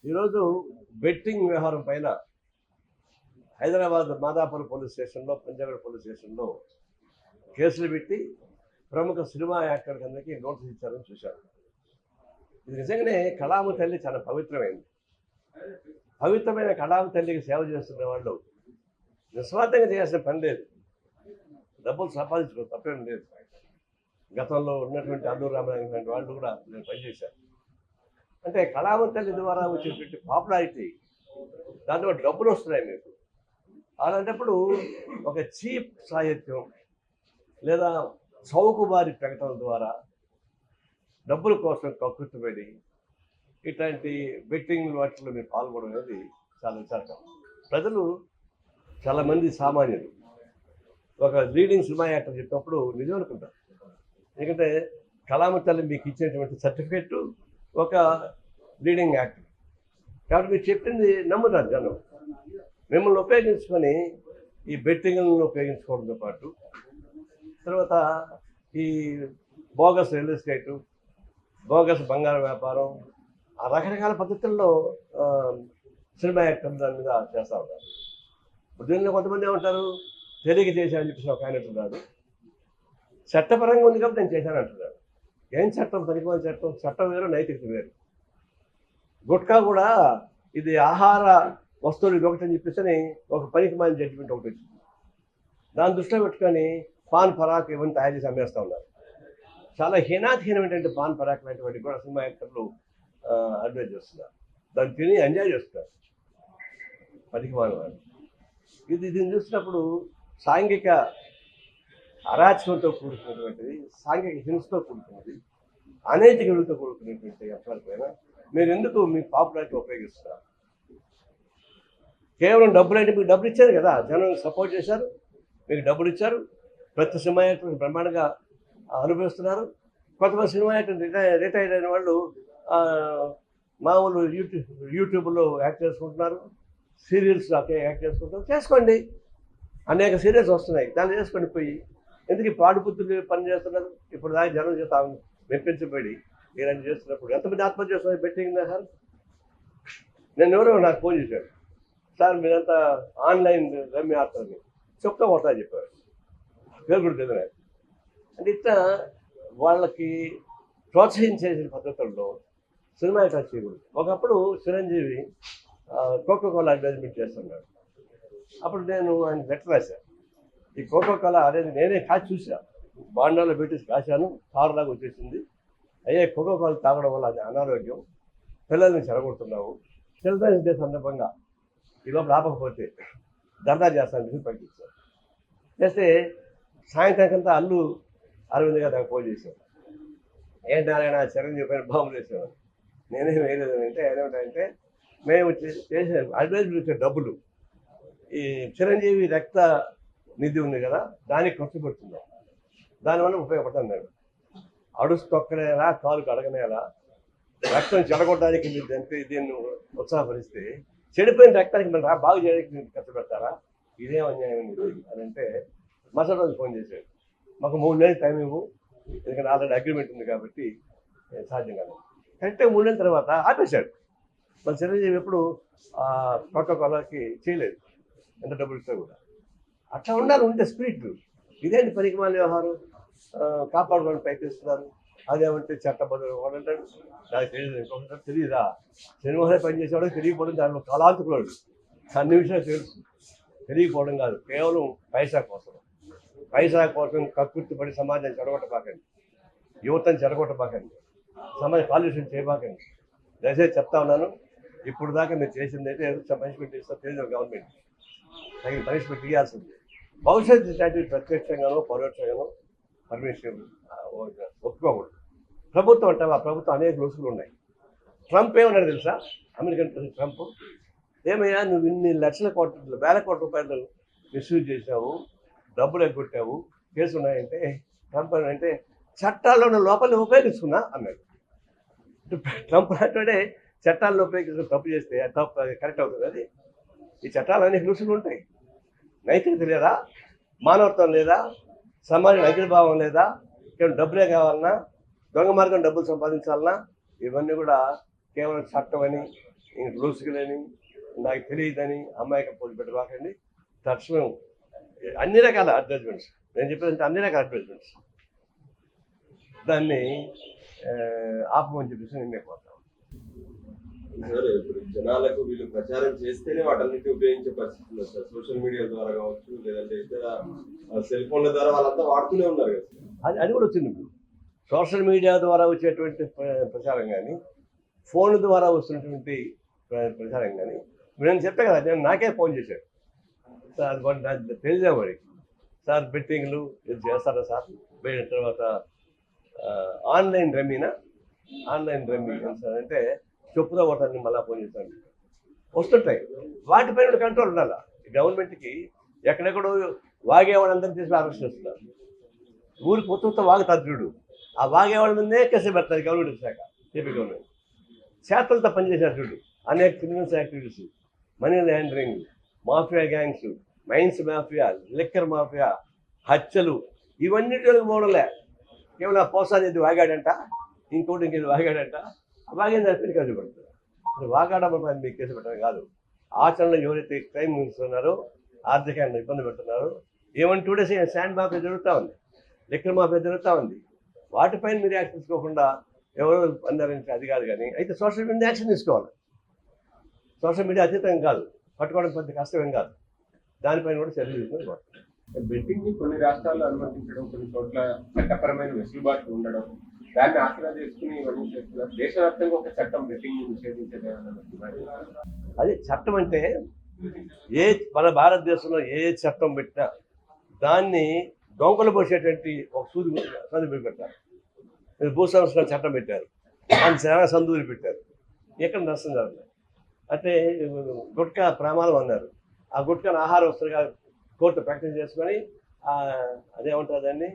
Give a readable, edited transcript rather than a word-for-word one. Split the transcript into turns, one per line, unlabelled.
ఈరోజు బెట్టింగ్ వ్యవహారం పైన హైదరాబాద్ మాదాపూర్ పోలీస్ స్టేషన్లో, పంజాగుట్ట పోలీస్ స్టేషన్లో కేసులు పెట్టి ప్రముఖ సినిమా యాక్టర్కి అందరికీ నోటీస్ ఇచ్చారని చూశారు. ఇది నిజంగానే కళామ తల్లి చాలా పవిత్రమైంది. పవిత్రమైన కళామ తల్లికి సేవ చేస్తున్న వాళ్ళు నిస్వార్థంగా చేయాల్సిన పని లేదు. డబ్బులు సంపాదించుకో తప్పేం లేదు. గతంలో ఉన్నటువంటి అల్లూరు రామనాథన్ లాంటి వాళ్ళు కూడా నేను పనిచేశాను. అంటే కళామ తల్లి ద్వారా వచ్చేటువంటి పాపులారిటీ, దాంట్లో డబ్బులు వస్తున్నాయి మీకు. అలాంటప్పుడు ఒక చీప్ సాహిత్యం లేదా చౌకబారి ప్రకటనల ద్వారా డబ్బుల కోసం కక్కుర్తిపడి ఇట్లాంటి బెట్టింగ్ వాటిలో మీరు పాల్గొనడం అనేది చాలా విచారకరం. ప్రజలు చాలామంది సామాన్యులు ఒక లీడింగ్ సినిమా యాక్టర్ చెప్పినప్పుడు నిజం అనుకుంటారు. ఎందుకంటే కళామ తల్లి మీకు ఇచ్చేటువంటి సర్టిఫికెట్ ఒక లీడింగ్ యాక్టర్ కాబట్టి మీరు చెప్పింది నమ్ముతారు జనం. మిమ్మల్ని ఉపయోగించుకొని ఈ బెట్టింగ్లను ఉపయోగించుకోవడంతో పాటు తర్వాత ఈ బోగస్ రియల్ ఎస్టేటు, బోగస్ బంగారం వ్యాపారం, ఆ రకరకాల పద్ధతుల్లో సినిమా యాక్టర్ దాని మీద చేస్తూ ఉంటారు. దీనిలో కొంతమంది ఏమంటారు, తెలియక చేశానని చెప్పేసి ఒక ఆయన అంటున్నాడు. చట్టపరంగా ఉంది కాబట్టి నేను చేశాను అంటున్నాడు. ఏం చట్టం? పనికిమాలిన చట్టం. చట్టం వేరు, నైతికత వేరు. గుట్కా కూడా ఇది ఆహార వస్తువులు ఇది ఒకటి అని చెప్పేసి ఒక పనికిమాలిన జడ్జిమెంట్ ఒకటి వచ్చింది. దాన్ని దృష్టిలో పెట్టుకొని పాన్ పరాక్ ఇవన్నీ తయారు చేసి అమ్మేస్తూ ఉన్నారు. చాలా హీనాతిహీనమైనటువంటి పాన్ పరాక్ లాంటి వాటికి కూడా సినిమా యాక్టర్లు అడ్వైజ్ చేస్తున్నారు. దాన్ని తిని ఎంజాయ్ చేస్తున్నారు పనికిమాలిన వాళ్ళు. దీన్ని చూసినప్పుడు సాంఘిక అరాచకంతో కూడుకున్నటువంటిది, సాంఘిక హింసతో కూడుకున్నది, అనైతిక విలువతో కూడుకున్నటువంటి అంశాల పైన మీరు ఎందుకు మీ పాపులారిటీ ఉపయోగిస్తున్నారు? కేవలం డబ్బులు అంటే మీకు డబ్బులు ఇచ్చారు కదా, జనం సపోర్ట్ చేశారు, మీకు డబ్బులు ఇచ్చారు, ప్రతి సినిమా యాక్టర్ బ్రహ్మాండంగా అనుభవిస్తున్నారు. కొంతమంది సినిమా యాక్టర్ రిటైర్ అయిన వాళ్ళు మామూలు యూట్యూబ్లో యాక్ట్ చేసుకుంటున్నారు, సీరియల్స్ యాక్ట్ చేసుకుంటారు. చేసుకోండి, అనేక సీరియల్స్ వస్తున్నాయి, దాన్ని చేసుకోండి. పోయి ఎందుకు పాడుపుత్తులు పని చేస్తున్నారు? ఇప్పుడు దాకా జనం చేత మెప్పించబడి ఇలాంటి చేస్తున్నప్పుడు ఎంతమంది ఆత్మహత్య చేస్తున్నారు బెట్టింగ్ సార్? నేను ఎవరో నాకు ఫోన్ చేశాడు, సార్ మీరంతా ఆన్లైన్ రమ్మి ఆడతారు, చెప్తా కొడతా చెప్పారు. పేరు కూడా తెలియదు. అంటే ఇట్లా వాళ్ళకి ప్రోత్సహించే పద్ధతుల్లో సినిమా యాక్టర్ చేయకూడదు. ఒకప్పుడు చిరంజీవి కోకోకోలా అడ్వర్టైజ్మెంట్ చేస్తున్నాడు. అప్పుడు నేను ఆయన లెటర్ రాశాను, ఈ కోకోకోలా అనేది నేనే కాచి చూసా, బాండాలో పెట్టి కాశాను, కారులాగా వచ్చేసింది. అయ్యే కోకోకోలా తాగడం వల్ల అది అనారోగ్యం, పిల్లల్ని చెడగొడుతున్నావు, చిల్డ్రన్స్ డే సందర్భంగా ఈ లోపల ఆపకపోతే ధర్నా చేస్తాను పంపించాను. చేస్తే సాయంత్రానికంతా అల్లు అరవింద్ గారు నాకు ఫోన్ చేశాను. ఏంటి ఆయన చిరంజీవి పైన బాంబులు వేసేవాడు. నేనేం వేయలేదు అంటే ఏమిటంటే మేము చేసే అడ్వైజులు ఇచ్చే డబ్బులు ఈ చిరంజీవి రక్త నిధి ఉంది కదా, దానికి ఖర్చు పెడుతున్నాం, దానివల్ల ఉపయోగపడుతుంది. నేను అడుసు తొక్కనేలా, కాలుకు అడగనేలా, రక్తం చెడగొట్టడానికి దీన్ని ఉత్సాహపరిస్తే చెడిపోయిన రక్తానికి మనం బాగు చేయడానికి మీరు ఖర్చు పెడతారా? ఇదేం అన్యాయం అని అంటే మరుసటి రోజు ఫోన్ చేశాడు, మాకు 3 నెలలు టైం ఇవ్వు, ఎందుకంటే ఆల్రెడీ అగ్రిమెంట్ ఉంది కాబట్టి సాధ్యం కాదు. కరెక్ట్గా 3 నెలల తర్వాత ఆపేశాడు. మన చిరంజీవి ఎప్పుడు కోకోకోలాకి చేయలేదు, ఎంత డబ్బులు ఇస్తా కూడా. అట్లా ఉండాలి, ఉంటే స్పిరిట్. ఇదేంటి పనికిమాలిన వ్యవహారం? కాపాడుకోవడానికి ప్రయత్నిస్తున్నారు. అదేమంటే చట్టబద్ధ అంటాడు, నాకు తెలియదు. ఇంకొకటి తెలియదా? సినిమాలో పనిచేసేవాడు తెలియకపోవడం దానిలో కళాంతకుడు, అన్ని విషయాలు తెలుసు. తెలియకపోవడం కాదు, కేవలం పైసా కోసం కక్కుర్తిపడి సమాజాన్ని చెడగొట్టబాకండి, యువతను చెడగొట్టబాకండి, సమాజ కాలుష్యం చేయబాకండి. దయచేసి చెప్తా ఉన్నాను. ఇప్పుడు దాకా మీరు చేసింది అయితే పనిష్మెంట్ ఇస్తా తెలియదు, గవర్నమెంట్ తగిన పనిష్మెంట్ ఇవ్వాల్సింది. భవిష్యత్తు ఇలాంటివి ప్రత్యక్షంగానో పరోక్షంగానో పర్మిషన్ ఒప్పుకోకూడదు. ప్రభుత్వం అంటే ఆ ప్రభుత్వం అనేక లొసుగులు ఉన్నాయి. ట్రంప్ ఏమన్నాడు తెలుసా? అమెరికన్ ప్రెసిడెంట్ ట్రంప్, ఏమయ్యా నువ్వు ఇన్ని లక్షల కోట్ల వేల కోట్ల రూపాయలు మిస్యూజ్ చేసావు, డబ్బులు ఎగ్గొట్టావు, కేసు ఉన్నాయంటే ట్రంప్ అంటే చట్టాల్లో ఉన్న లోపాలను ఉపయోగించుకున్నా అన్నాడు. ట్రంప్ అంటే చట్టాలను ఉపయోగించుకుని తప్పు చేస్తే తప్పు కరెక్ట్ అవుతుంది. అది ఈ చట్టాలు అనేక లొసుగులు ఉంటాయి. నైతికత లేదా, మానవత్వం లేదా, సమాజం అగ్రభావం లేదా, కేవలం డబ్బులే కావాలన్నా, దొంగ మార్గం డబ్బులు సంపాదించాలన్నా, ఇవన్నీ కూడా కేవలం చట్టం అని ఇంక లూసుకులని నాకు తెలియదని అమ్మాయికి పోటీ పెట్టబాకండి. తక్షణం అన్ని రకాల అడ్వర్టైజ్మెంట్స్, నేను చెప్పేదంటే అన్ని రకాల అడ్వర్టైజ్మెంట్స్, దాన్ని ఆపమని చెప్పేసి నేను పోతాను.
సార్ ఇప్పుడు జనాలకు వీళ్ళు ప్రచారం చేస్తేనే వాటన్నిటిని ఉపయోగించే పరిస్థితి ఉంది సార్. సోషల్ మీడియా ద్వారా కావచ్చు, లేదంటే ఇతర సెల్ ఫోన్ల ద్వారా వాళ్ళంతా వాడుతూనే ఉన్నారు కదా సార్.
అది కూడా వచ్చింది. ఇప్పుడు సోషల్ మీడియా ద్వారా వచ్చేటువంటి ప్రచారం కానీ, ఫోన్ ద్వారా వస్తున్నటువంటి ప్రచారం కానీ, నేను చెప్పే కదా, నేను నాకే ఫోన్ చేశాడు సార్, తెలిసే వాడికి, సార్ బెట్టింగ్లు ఇది చేస్తారా సార్, పోయిన తర్వాత ఆన్లైన్ రమ్మీ సార్ అంటే చెప్పుదా ఒకటాన్ని మళ్ళీ ఫోన్ చేస్తాను. వస్తుంటాయి, వాటిపైన కంట్రోల్ ఉండాలి. గవర్నమెంట్కి ఎక్కడెక్కడో వాగేవాళ్ళందరినీ తీసి అరెస్ట్ చేస్తున్నారు. ఊరికి మొత్తం వాగుతారు చూడు, ఆ వాగేవాళ్ళనే కేసు పెడతారు గవర్నమెంట్ శాఖ, ఏపీ గవర్నమెంట్. చేతలతో పనిచేశారు చూడు, అనేక criminals activities, money laundering, mafia gangs, mines mafia, liquor mafia, హత్యలు, ఇవన్నిటికి మోడలే. కేవలం పోసాది వాగాడంట, ఇంకోటి ఇంకేది వాగాడంట, వాగిన దాని కేసు పెడతారు. వాగాడమని మీకు కేసు పెట్టడం కాదు, ఆచరణలో ఎవరైతే క్రైమ్ చేస్తున్నారో, ఆర్థికంగా ఇబ్బంది పెడుతున్నారో, ఏమని 2 days శాండ్ మాఫియా జరుగుతూ ఉంది, లిక్కర్ మాఫియా జరుగుతూ ఉంది, వాటిపైన మీరు యాక్షన్ తీసుకోకుండా ఎవరో అన్నారంటే అది కాదు. కానీ అయితే సోషల్ మీడియా యాక్షన్ తీసుకోవాలి. సోషల్ మీడియా అతీతం కాదు, పట్టుకోవడం పెద్ద కష్టమేం కాదు, దానిపైన కూడా చర్యలు తీసుకొని
బెట్టింగ్ ని కొన్ని రాష్ట్రాల్లో అనుమతించడం, కొన్ని చోట్ల చట్టపరమైన వెసులుబాట్లు ఉండడం, దాన్ని ఆసరా చేసుకుని ఇవన్నీ చేస్తున్నారు. దేశవ్యాప్తంగా ఒక చట్టం బెట్టింగ్ నిషేధించదే.
అది చట్టం అంటే మన భారతదేశంలో ఏ చట్టం పెట్టినా దాన్ని దొంగలు పోసేటువంటి ఒక సందులు పెట్టారు. భూ సంస్కరణ చట్టం పెట్టారు, దాన్ని చాలా సందులు పెట్టారు, ఎక్కడ నష్టం జరగలేదు. అంటే గుట్కా ప్రమాదం అన్నారు, ఆ గుట్కాను ఆహార వస్తువుగా కోర్టు ప్రకటన చేసుకొని అదేమంటారు దాన్ని